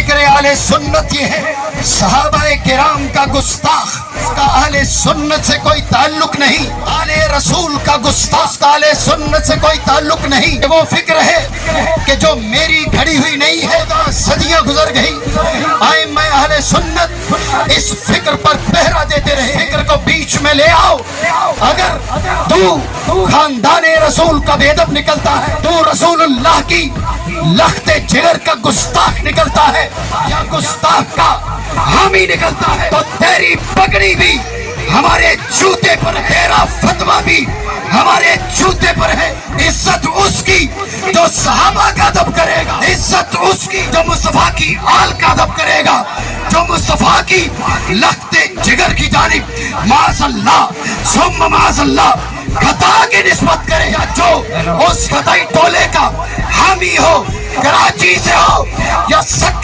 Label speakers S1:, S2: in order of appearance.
S1: फिक्र आले सुन्नत ये है, सहाबाए किराम का गुस्ताख का आले सुन्नत से कोई ताल्लुक नहीं, आले रसूल का गुस्ताख का आले सुन्नत से कोई ताल्लुक नहीं। वो फिक्र है कि जो मेरी घड़ी हुई नहीं है, सदियां गुजर गई, आए मैं आले सुन्नत इस फिक्र पर पहरा देते रहे। फिक्र को बीच में ले आओ। अगर तू खानदाने रसूल का बेदब निकलता है, तू रसूलुल्लाह की लख्ते जिगर का गुस्ताख निकलता है या गुस्ताख का हामी निकलता है, तो तेरी पगड़ी भी हमारे जूते पर, तेरा फतवा भी हमारे जूते पर है। इज्जत उसकी जो सहाबा का अदब करेगा, इज्जत उसकी जो मुस्तफा की आल का अदब करेगा, जो मुस्तफा की लख्ते जिगर की जानिब माज़अल्लाह सुम्मा माज़अल्लाह खता की निस्बत करेगा, जो उस खताई टोले का हामी हो, कराची से हो या सक्कर